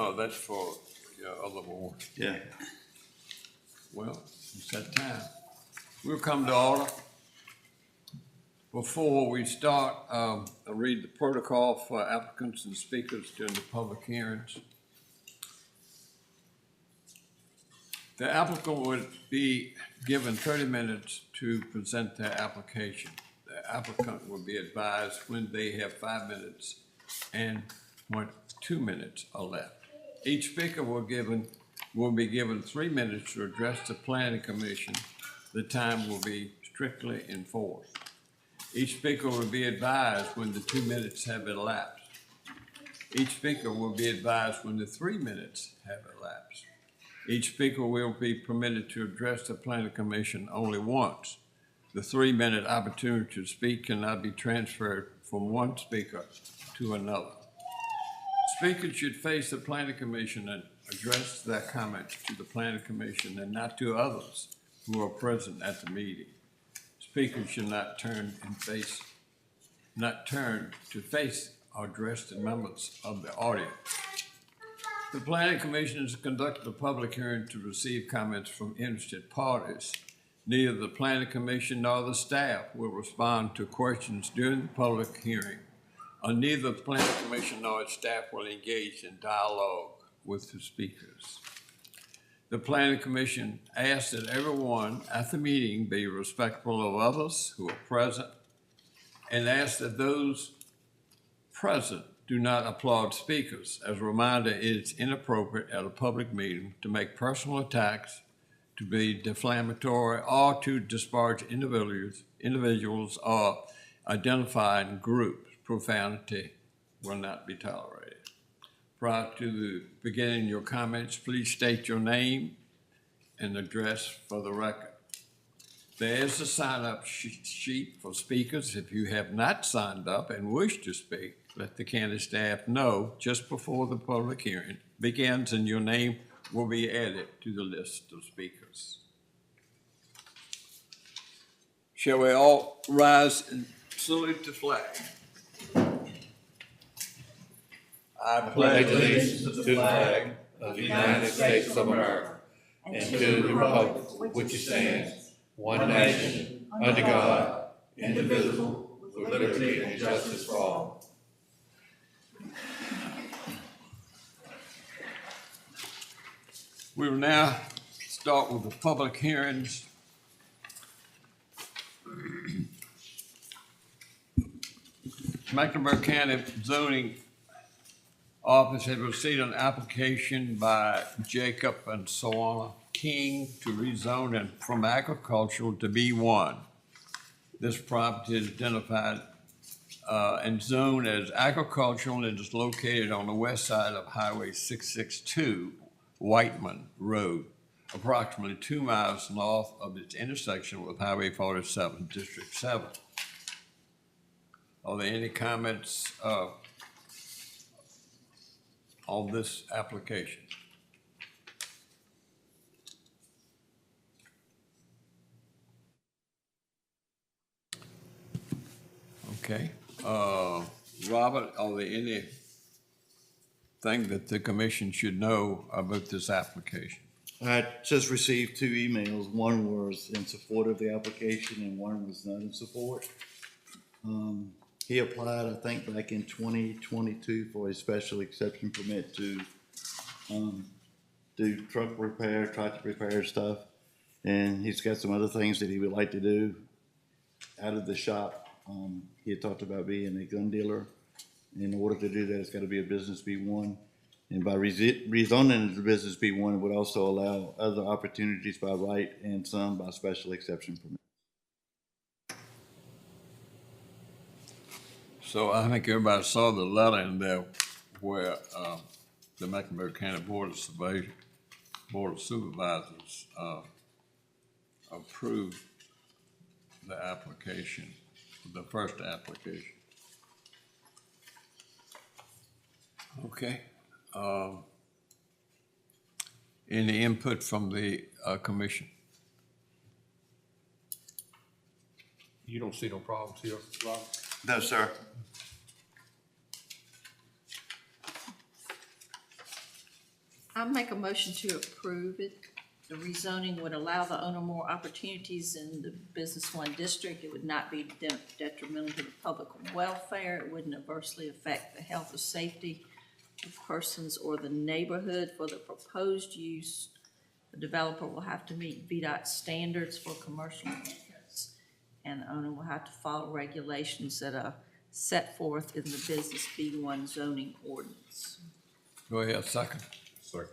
Oh, that's for your other board. Yeah. Well, it's that time. We'll come to order. Before we start, I'll read the protocol for applicants and speakers during the public hearings. The applicant would be given 30 minutes to present their application. The applicant will be advised when they have 5 minutes and when 2 minutes are left. Each speaker will be given 3 minutes to address the planning commission. The time will be strictly enforced. Each speaker will be advised when the 2 minutes have elapsed. Each speaker will be advised when the 3 minutes have elapsed. Each speaker will be permitted to address the planning commission only once. The 3-minute opportunity to speak cannot be transferred from one speaker to another. Speakers should face the planning commission and address their comments to the planning commission and not to others who are present at the meeting. Speakers should not turn to face or address the members of the audience. The planning commission has conducted a public hearing to receive comments from interested parties. Neither the planning commission nor the staff will respond to questions during the public hearing, or neither the planning commission nor its staff will engage in dialogue with the speakers. The planning commission asks that everyone at the meeting be respectful of others who are present, and asks that those present do not applaud speakers. As a reminder, it is inappropriate at a public meeting to make personal attacks, to be defamatory, or to disparage individuals or identified groups. Profanity will not be tolerated. Prior to the beginning of your comments, please state your name and address for the record. There is a sign-up sheet for speakers. If you have not signed up and wish to speak, let the county staff know just before the public hearing begins, and your name will be added to the list of speakers. Shall we all rise and salute the flag? I pledge allegiance to the flag of the United States of America and to the republic which stands, one nation, under God, indivisible, with liberty and justice for all. We will now start with the public hearings. Mecklenburg County Zoning Office has received an application by Jacob and Soana King to rezone it from agricultural to B1. This property is identified and zoned as agricultural and is located on the west side of Highway 662, Whiteman Road, approximately 2 miles north of its intersection with Highway 47, District 7. Are there any comments on this application? Okay. Robert, are there anything that the commission should know about this application? I just received 2 emails. One was in support of the application and one was not in support. He applied, I think, back in 2022 for a special exception permit to do truck repair, tractor repair stuff. And he's got some other things that he would like to do out of the shop. He had talked about being a gun dealer. In order to do that, it's got to be a business B1. And by rezoning it to business B1, it would also allow other opportunities by right and some by special exception permit. So I think everybody saw the letter in there where the Mecklenburg County Board of Supervisors approved the application, the first application. Okay. Any input from the commission? You don't see no problems here, Rob? No, sir. I'll make a motion to approve it. The rezoning would allow the owner more opportunities in the Business One district. It would not be detrimental to the public welfare. It wouldn't adversely affect the health or safety of persons or the neighborhood. For the proposed use, the developer will have to meet VDOT standards for commercial use, and the owner will have to follow regulations that are set forth in the Business B1 zoning ordinance. Do I hear a second? Second.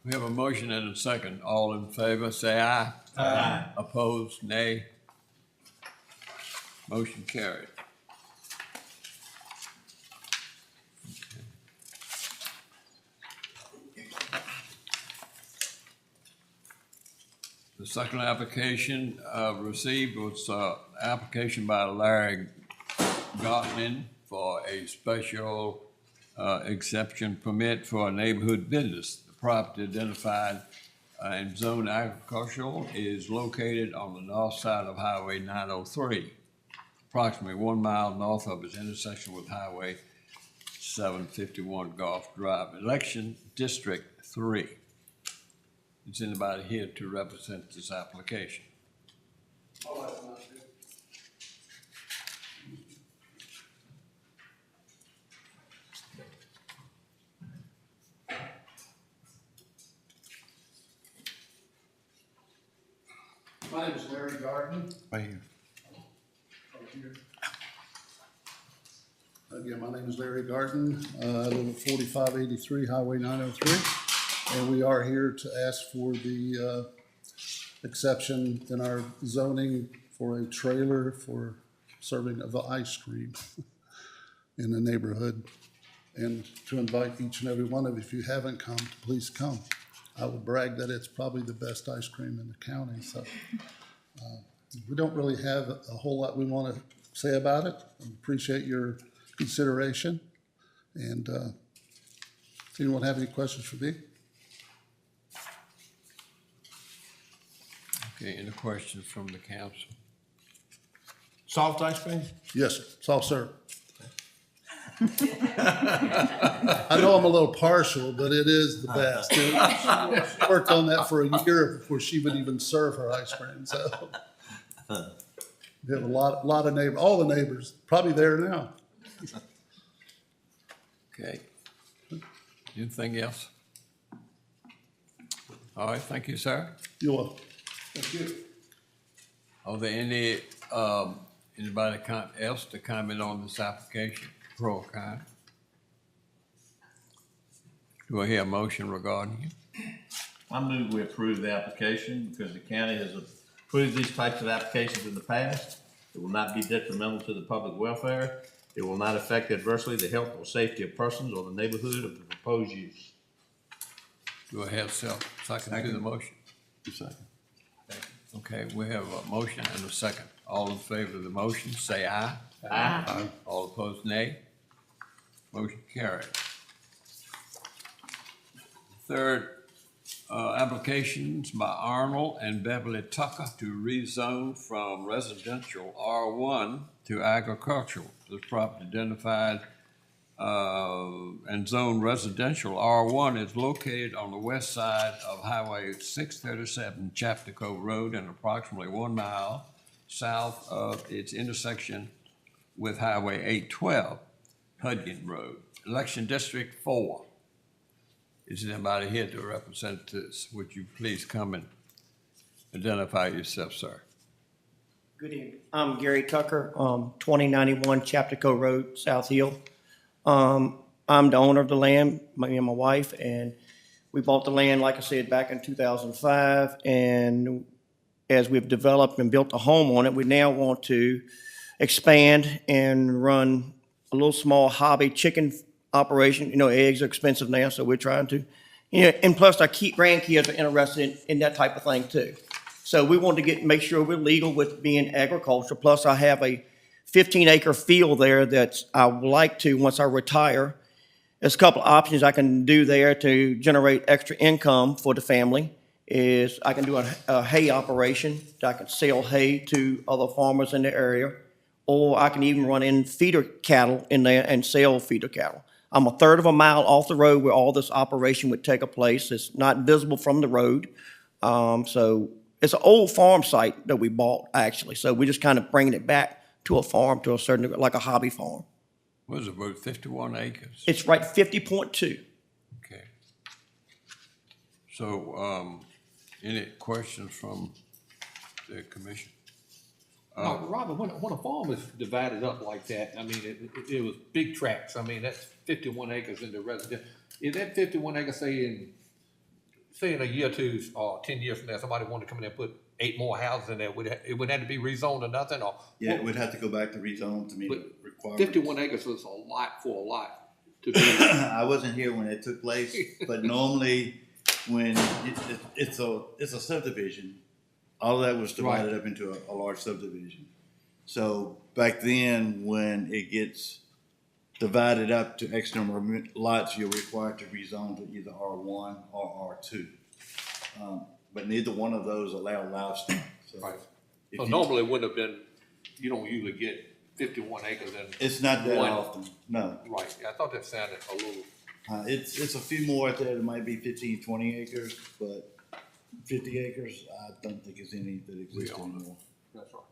We have a motion and a second. All in favor, say aye. Aye. Opposed, nay. Motion carried. The second application received was application by Larry Gottlieb for a special exception permit for a neighborhood business. The property identified and zoned agricultural is located on the north side of Highway 903, approximately 1 mile north of its intersection with Highway 751 Golf Drive. Election District 3. Is anybody here to represent this application? My name is Larry Garden. Right here. Again, my name is Larry Garden. I live at 4583 Highway 903. And we are here to ask for the exception in our zoning for a trailer for serving of ice cream in the neighborhood. And to invite each and every one of you, if you haven't come, to please come. I would brag that it's probably the best ice cream in the county, so. We don't really have a whole lot we want to say about it. I appreciate your consideration. And does anyone have any questions for me? Okay, any questions from the council? Soft ice cream? Yes, sir. Soft serve. I know I'm a little partial, but it is the best. She worked on that for a year before she would even serve her ice cream, so. We have a lot of neighbors, all the neighbors, probably there now. Okay. Anything else? All right, thank you, sir. You're welcome. Thank you. Are there any, anybody else to comment on this application? Pro or con? Do I hear a motion regarding it? I move we approve the application because the county has approved these types of applications in the past. It will not be detrimental to the public welfare. It will not affect adversely the health or safety of persons or the neighborhood of the proposed use. Do I have second to the motion? Second. Okay, we have a motion and a second. All in favor of the motion, say aye. Aye. All opposed, nay. Motion carried. Third, applications by Arnold and Beverly Tucker to rezone from residential R1 to agricultural. This property identified and zoned residential R1 is located on the west side of Highway 637 Chapter Road and approximately 1 mile south of its intersection with Highway 812 Hudgen Road. Election District 4. Is anybody here to represent this? Would you please come and identify yourself, sir? Good evening. I'm Gary Tucker, 2091 Chapter Road, South Hill. I'm the owner of the land, me and my wife, and we bought the land, like I said, back in 2005. And as we've developed and built a home on it, we now want to expand and run a little small hobby chicken operation. You know, eggs are expensive now, so we're trying to, and plus our grandkids are interested in that type of thing too. So we want to make sure we're legal with being agriculture. Plus I have a 15-acre field there that I would like to, once I retire, there's a couple of options I can do there to generate extra income for the family. Is I can do a hay operation that I can sell hay to other farmers in the area, or I can even run in feeder cattle in there and sell feeder cattle. I'm a third of a mile off the road where all this operation would take place. It's not visible from the road. So it's an old farm site that we bought, actually. So we're just kind of bringing it back to a farm, to a certain degree, like a hobby farm. Was it about 51 acres? It's right 50.2. Okay. So, any questions from the commission? Robert, when a farm is divided up like that, I mean, it was big tracts. I mean, that's 51 acres in the resident. Is that 51 acres, say in a year or two, or 10 years from now, somebody wanted to come in and put 8 more houses in there, it would have to be rezoned or nothing, or? Yeah, it would have to go back to rezone to meet the requirements. 51 acres was a lot for a lot to be. I wasn't here when it took place, but normally when it's a subdivision, all of that was divided up into a large subdivision. So back then, when it gets divided up to X number of lots, you're required to rezone to either R1 or R2. But neither one of those allow livestock. So Right. if So you- normally it wouldn't have been, you don't usually get 51 acres in. It's not that one. often, no. Right, I thought that sounded a little, It's a few more out there. It might be 15, 20 acres, but 50 acres, I don't think there's any that exist own it. anymore. that's right.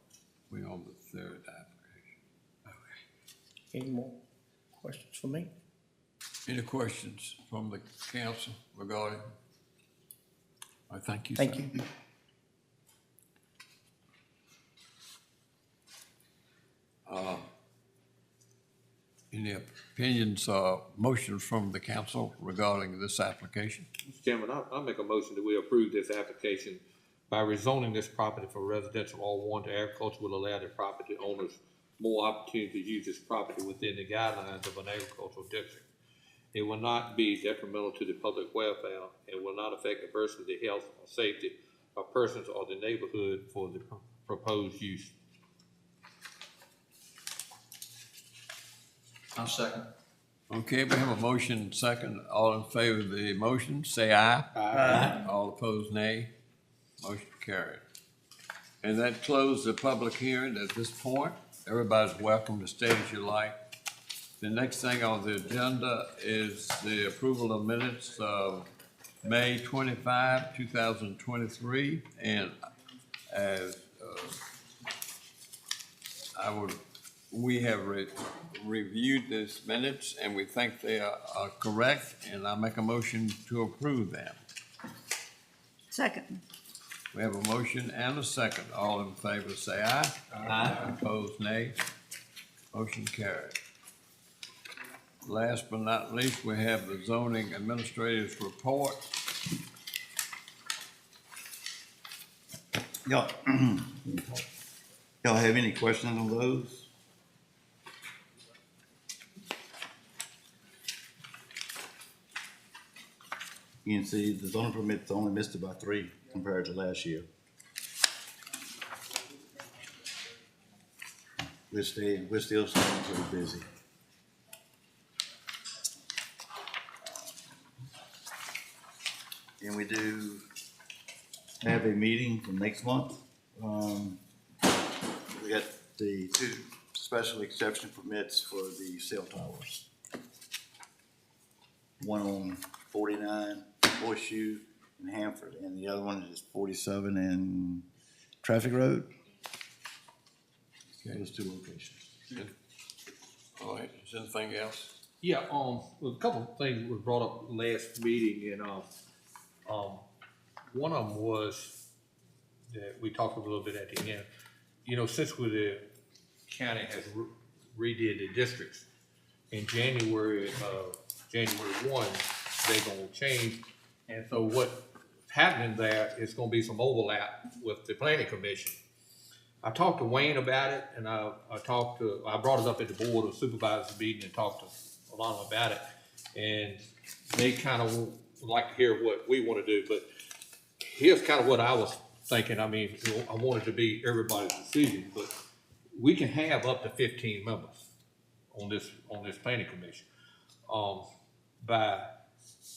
We on the third application. Any more questions for me? Any questions from the council regarding? I thank you, sir. Thank you. Any opinions or motions from the council regarding this application? Mr. Chairman, I'll make a motion that we approve this application by rezoning this property from residential R1 to agriculture will allow the property owners more opportunity to use this property within the guidelines of an agricultural district. It will not be detrimental to the public welfare and will not affect adversely the health or safety of persons or the neighborhood for the proposed use. I'll second. Okay, we have a motion second. All in favor of the motion, say aye. Aye. All opposed, nay. Motion carried. And that closed the public hearing at this point. Everybody's welcome to stay as you like. The next thing on the agenda is the approval of minutes of May 25, 2023. And as we have reviewed these minutes and we think they are correct, and I make a motion to approve them. Second. We have a motion and a second. All in favor say aye. Aye. Opposed, nay. Motion carried. Last but not least, we have the zoning administrator's report. Y'all have any questions on those? You can see the zoning permit's only missed it by 3 compared to last year. We're still staying pretty busy. And we do have a meeting for next month. We got the 2 special exception permits for the cell towers. One on 49 Horseshoe in Hanford, and the other one is 47 in Traffic Road. Those 2 locations. All right, is anything else? Yeah, well, a couple of things were brought up last meeting, and, one of them was that we talked a little bit at the end. You know, since the county has redid the districts, in January 1, they're gonna change. And so what's happening there is gonna be some overlap with the planning commission. I talked to Wayne about it, and I brought it up at the board of supervisors meeting and talked to Alana about it. And they kind of would like to hear what we want to do, but here's kind of what I was thinking. I mean, I want it to be everybody's decision, but we can have up to 15 members on this planning commission. By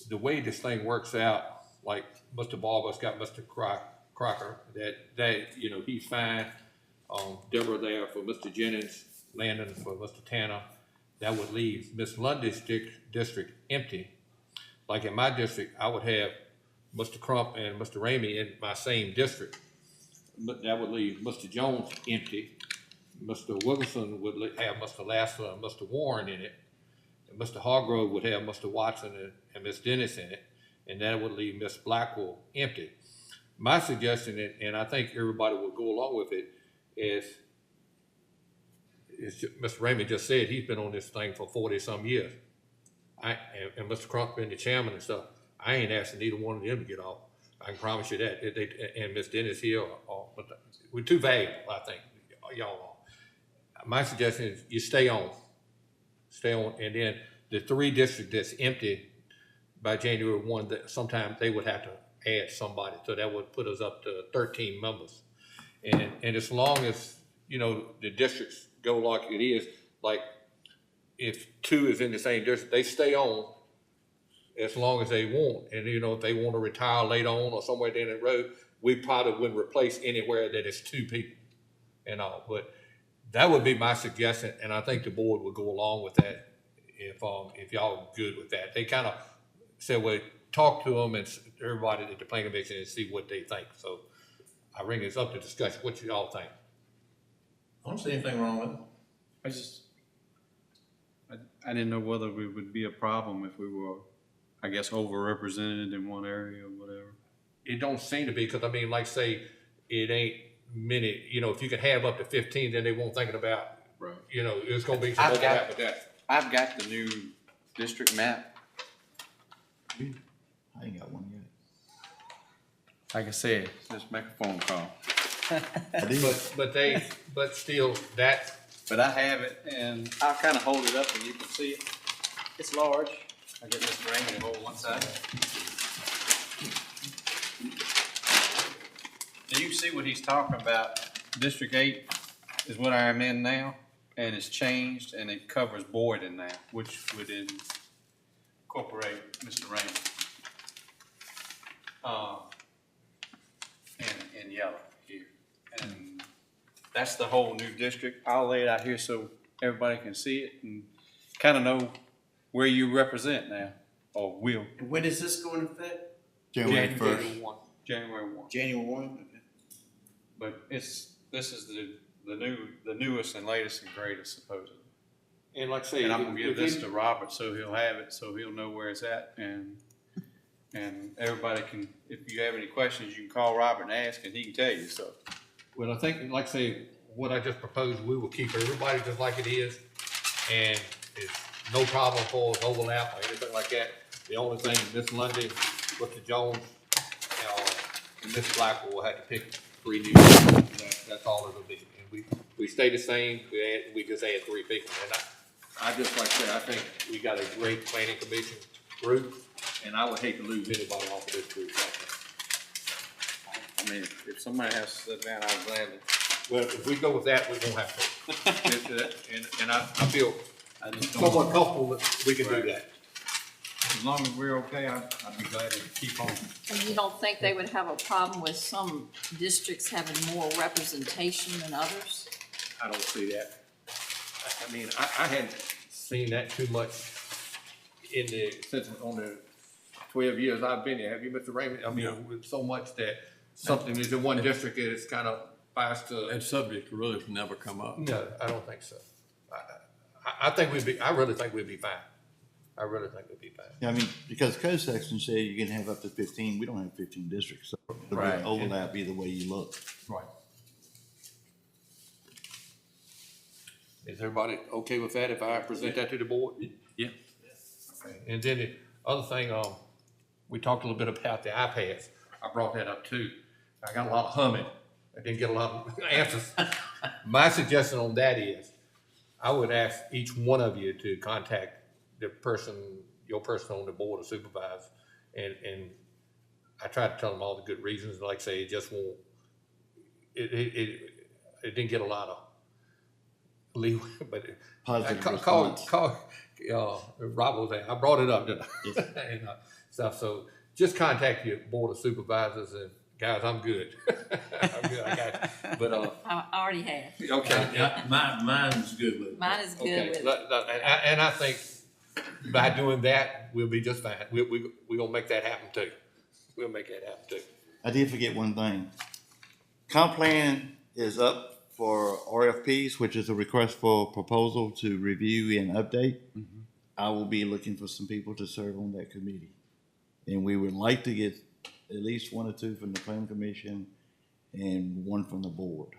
the way this thing works out, like Mr. Barber's got Mr. Crocker, that you know, he's fine. Deborah there for Mr. Jennings, Landon for Mr. Tanner, that would leave Miss Lundy's district empty. Like in my district, I would have Mr. Crump and Mr. Ramey in my same district. But that would leave Mr. Jones empty. Mr. Wilkerson would have Mr. Lassler and Mr. Warren in it. And Mr. Hargrove would have Mr. Watson and Ms. Dennis in it. And that would leave Ms. Blackwell empty. My suggestion, and I think everybody will go along with it, is Mr. Ramey just said he's been on this thing for 40-some years. And Mr. Crump being the chairman and stuff, I ain't asking neither one of them to get off. I can promise you that. And Ms. Dennis here, we're too valuable, I think, y'all are. My suggestion is you stay on, and then the 3 districts that's empty by January 1, that sometime they would have to add somebody, so that would put us up to 13 members. And as long as, you know, the districts go like it is, like if 2 is in the same district, they stay on as long as they want. And, you know, if they want to retire later on or somewhere down the road, we probably wouldn't replace anywhere that is 2 people and all. But that would be my suggestion, and I think the board would go along with that if y'all are good with that. They kind of said, well, talk to them and everybody at the planning commission and see what they think. So I bring this up to discussion. What you all think? I don't see anything wrong with it. I didn't know whether it would be a problem if we were, I guess, overrepresented in one area or whatever. It don't seem to be, because I mean, like say, it ain't many, you know, if you can have up to 15, then they won't thinking about, Right. you know, it's gonna be some overlap with that. I've got the new district map. I ain't got one yet. Like I said, just make a phone call. But still, that, But I have it, and I'll kind of hold it up and you can see it. It's large. I get Mr. Raymond to hold one side. Do you see what he's talking about? District 8 is what I am in now, and it's changed, and it covers Boyden now, which would incorporate Mr. Raymond. In yellow here. And that's the whole new district. I'll lay it out here so everybody can see it and kind of know where you represent now, or will. When does this go into effect? January 1st. January 1. January 1? But this is the newest and latest and greatest supposedly. and like I say. And I'm gonna give if this they- to Robert so he'll have it, so he'll know where it's at, and everybody can, if you have any questions, you can call Robert and ask and he can tell you, so. Well, I think, like I say, what I just proposed, we will keep everybody just like it is, and it's no problem for us overlap or anything like that. The only thing, Miss Lundy, Mr. Jones, and Miss Blackwell will have to pick 3 new people. That's all it'll be. And we stay the same, we just add 3 people. And I just like I said, I think we got a great planning commission group, and I would hate to lose anybody off of this group right now. I mean, if somebody has to sit down, I'll gladly. Well, if we go with that, we won't have to. And I feel I just don't, somewhat comfortable that we can do that. as long as we're okay, I'd be glad to keep on. And you don't think they would have a problem with some districts having more representation than others? I don't see that. I mean, I hadn't seen that too much since on the 12 years I've been here. Have you, Mr. Raymond? I mean, with so much that something is in one district, it's kind of biased to. That subject really has never come up. No, I don't think so. I think I really think we'd be fine. I really think we'd be fine. Yeah, I mean, because code sections say you can have up to 15, we don't have 15 districts, so it'll be Right. an overlap either way you look. Right. Is everybody okay with that if I present that to the board? Yeah. Okay. And then the other thing, we talked a little bit about the iPads. I brought that up too. I got a lot of humming. I didn't get a lot of answers. My suggestion on that is, I would ask each one of you to contact your person on the board of supervisors. And I tried to tell them all the good reasons, like I say, it just won't, it didn't get a lot of leeway, but Positive call, response. Rob was there. I brought it up, didn't I? And stuff. So just contact your board of supervisors and guys, I'm good. I'm good, I got it. But, I already have. okay. Yeah, mine's good with it. Mine is good Okay, with it. and I think by doing that, we'll be just fine. We're gonna make that happen too. We'll make that happen too. I did forget one thing. Comp plan is up for RFPs, which is a request for proposal to review and update. I will be looking for some people to serve on that committee. And we would like to get at least one or two from the planning commission and one from the board.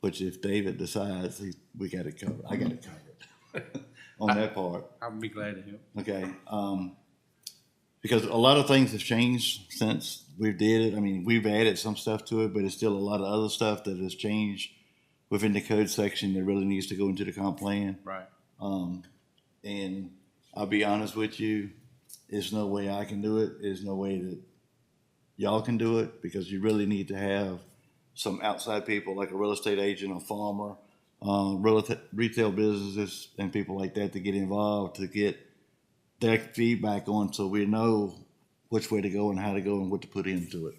Which if David decides, we got it covered, I got it covered on that part. I'll be glad to help. Okay, because a lot of things have changed since we did it. I mean, we've added some stuff to it, but it's still a lot of other stuff that has changed within the code section that really needs to go into the comp plan. Right. And I'll be honest with you, there's no way I can do it. There's no way that y'all can do it, because you really need to have some outside people like a real estate agent, a farmer, retail businesses and people like that to get involved, to get their feedback on, so we know which way to go and how to go and what to put into it.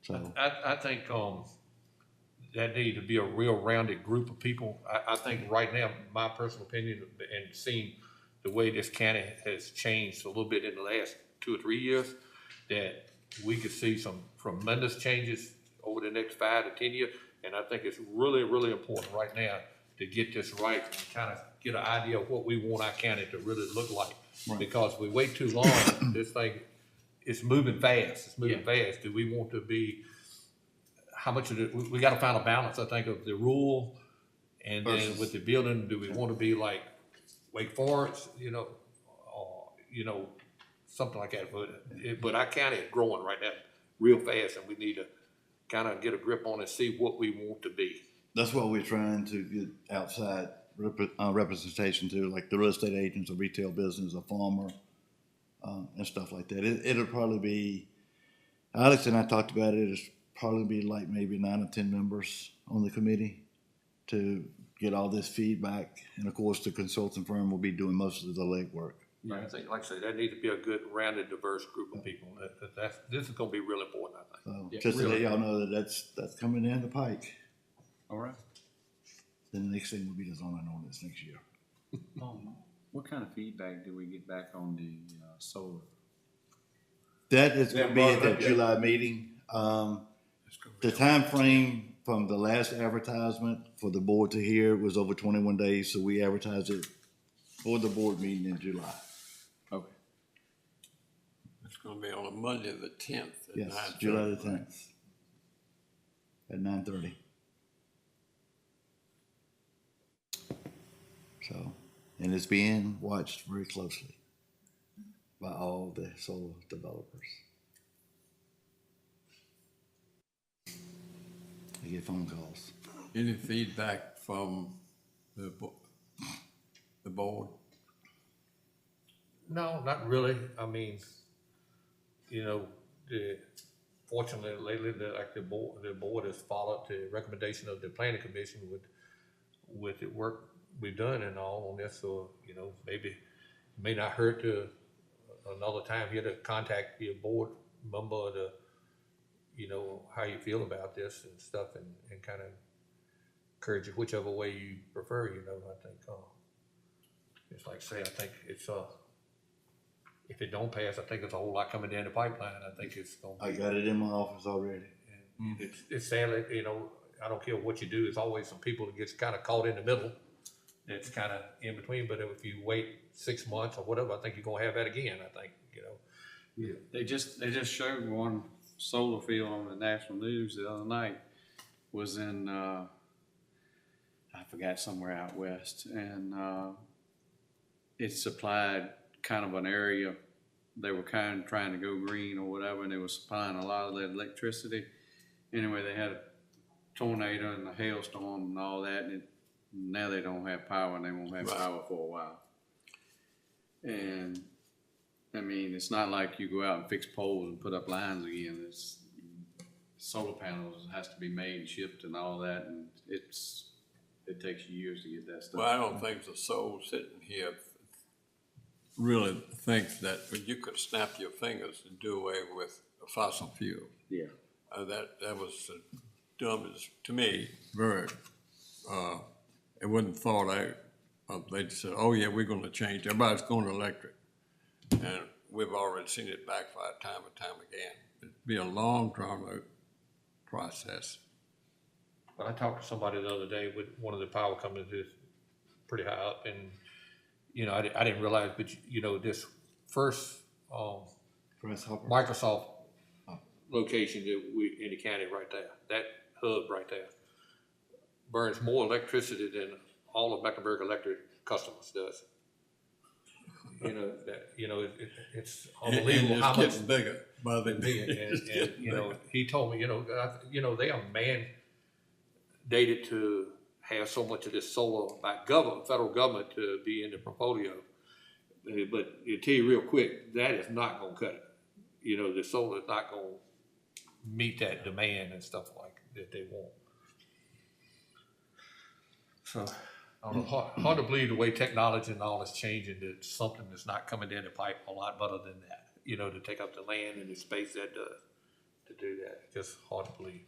So, I think, that need to be a real rounded group of people. I think right now, my personal opinion, and seeing the way this county has changed a little bit in the last 2 or 3 years, that we could see some tremendous changes over the next 5 to 10 years. And I think it's really, really important right now to get this right and kind of get an idea of what we want our county to really look like. Right. Because we wait too long, this thing, it's moving fast. It's moving fast. Do we want to be, how much of it, we got to find a balance, I think, of the rural, and then with the building, do we want to be like Wake Forest, or, something like that. But our county is growing right now real fast, and we need to kind of get a grip on it and see what we want to be. that's what we're trying to get outside representation to, like the real estate agents, a retail business, a farmer, and stuff like that. It'll probably be, Alex and I talked about it, it's probably be like maybe 9 or 10 members on the committee to get all this feedback. And of course, the consulting firm will be doing most of the legwork. I think, like I said, that needs to be a good, rounded, diverse group of people. This is going to be real important, I think. So just to let y'all know that that's coming down the pike. All right. Then the next thing will be the zoning ordinance next year. What kind of feedback do we get back on the solar? That is going to be at brought it up that yet. July meeting. The time frame from the last advertisement for the board to hear was over 21 days, so we advertised it for the board meeting in July. Okay. It's gonna be on a Monday, the 10th. at Yes, 9:30. July the 10th at 9:30. So, and it's being watched very closely by all the solar developers. I get phone calls. Any feedback from the board? No, not really. I mean, fortunately lately, the board has followed the recommendation of the planning commission with the work we've done and all on this. So, maybe it may not hurt to another time here to contact your board member to, how you feel about this and stuff, and kind of encourage you whichever way you prefer, I think, it's like I say, I think it's, if it don't pass, I think there's a whole lot coming down the pipeline. I think it's gonna be. I got it in my office already. It's sadly, I don't care what you do, there's always some people that gets kind of caught in the middle. That's kind of in between, but if you wait 6 months or whatever, I think you're gonna have that again, I think, Yeah. They just showed one solar field on the national news the other night. Was in I forgot, somewhere out west, and it supplied kind of an area. They were kind of trying to go green or whatever, and they were supplying a lot of that electricity. Anyway, they had a tornado and a hailstorm and all that, and now they don't have power, and they won't have power for a while. And I mean, it's not like you go out and fix poles and put up lines again. It's solar panels has to be made and shipped and all that, and it takes years to get that stuff. Well, I don't think the soul sitting here really thinks that you could snap your fingers and do away with fossil fuel. Yeah. That was dumb as, to me, very, it wasn't thought out. They just said, oh yeah, we're gonna change, everybody's going electric. And we've already seen it backfire time and time again. It'd be a long drawn out process. But I talked to somebody the other day with one of the power companies that's pretty high up, and, you know, I didn't realize, but, you know, this first, Press Hopper. Microsoft location that we, in the county right there, that hub right there, burns more electricity than all of Mecklenburg Electric customers does. You know, that, you know, it's unbelievable And how it's much getting bigger by the day. and, you know, he told me, you know, they are mandated to have so much of this solar by government, federal government to be in the portfolio. But to tell you real quick, that is not gonna cut it. You know, the solar is not gonna meet that demand and stuff like that they want. So, I don't know, hard to believe the way technology and all is changing, that something that's not coming down the pipe a lot better than that. You know, to take up the land and the space that does, to do that, just hard to believe.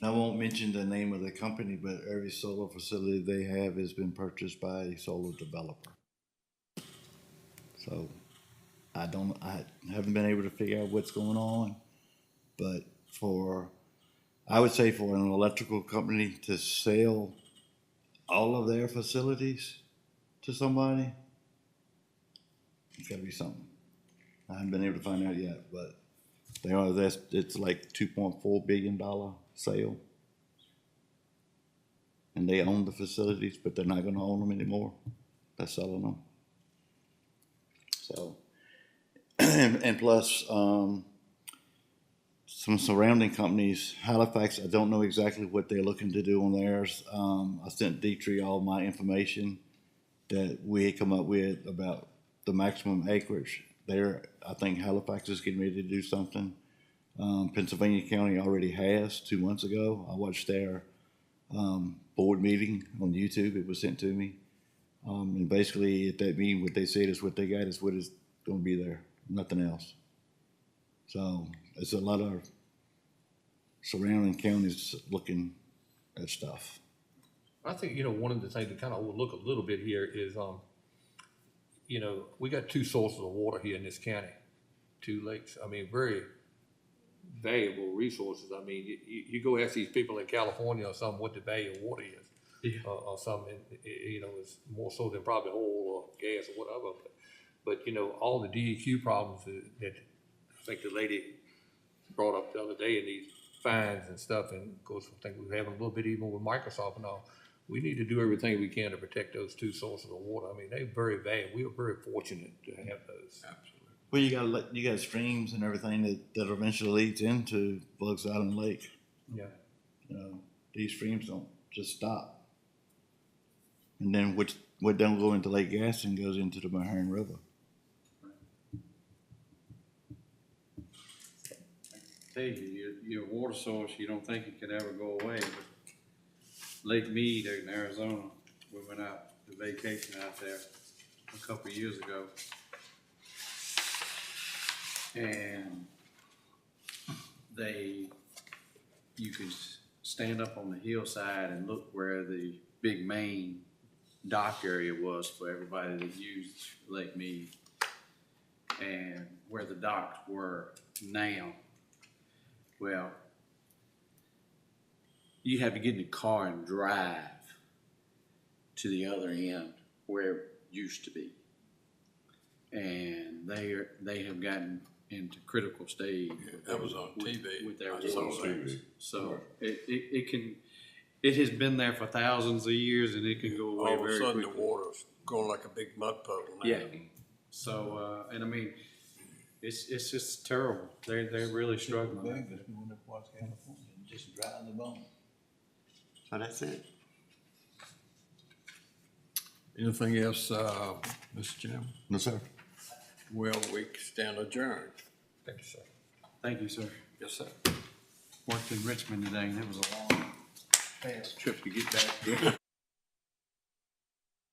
I won't mention the name of the company, but every solar facility they have has been purchased by a solar developer. So I haven't been able to figure out what's going on, but I would say for an electrical company to sell all of their facilities to somebody, it's gotta be something. I haven't been able to find out yet, but it's like $2.4 billion sale. And they own the facilities, but they're not gonna own them anymore. They're selling them. So, and plus, some surrounding companies, Halifax, I don't know exactly what they're looking to do on theirs. I sent Dietrich all my information that we had come up with about the maximum acreage there. I think Halifax is getting ready to do something. Pennsylvania County already has 2 months ago. I watched their board meeting on YouTube. It was sent to me. And basically at that meeting, what they said is what they got is what is going to be there, nothing else. So it's a lot of surrounding counties looking at stuff. I think, you know, one of the things to kind of overlook a little bit here is, you know, we got 2 sources of water here in this county, 2 lakes. I mean, very valuable resources. I mean, you go ask these people in California or something what the value of water is. Yeah. Or something, you know, it's more so than probably oil or gas or whatever. But you know, all the DEQ problems that I think the lady brought up the other day, and these fines and stuff, and of course, I think we're having a little bit even with Microsoft and all. We need to do everything we can to protect those 2 sources of water. I mean, they're very valuable. We are very fortunate to have those. Absolutely. Well, you got streams and everything that eventually leads into Bugs Island Lake. Yeah. You know, these streams don't just stop. And then what don't go into Lake Gaston goes into the Mahern River. Tell you, your water source, you don't think it could ever go away, but Lake Mead out in Arizona, we went out to vacation out there a couple of years ago. And you could stand up on the hillside and look where the big main dock area was for everybody that used Lake Mead, and where the docks were now. Well, you have to get in the car and drive to the other end where it used to be. And they have gotten into critical stage. That was on TV. With their I saw water that. source. So it has been there for thousands of years, and it can go away All of a very sudden, quickly. the water's going like a big mud puddle now. Yeah. So, and I mean, it's just terrible. They're really struggling. Just dry the bone. So that's it. Anything else, Mr. Chairman? No, sir. Well, we stand adjourned. Thank you, sir. Thank you, sir. Yes, sir. Worked in Richmond today, and it was a long, fast trip to get back.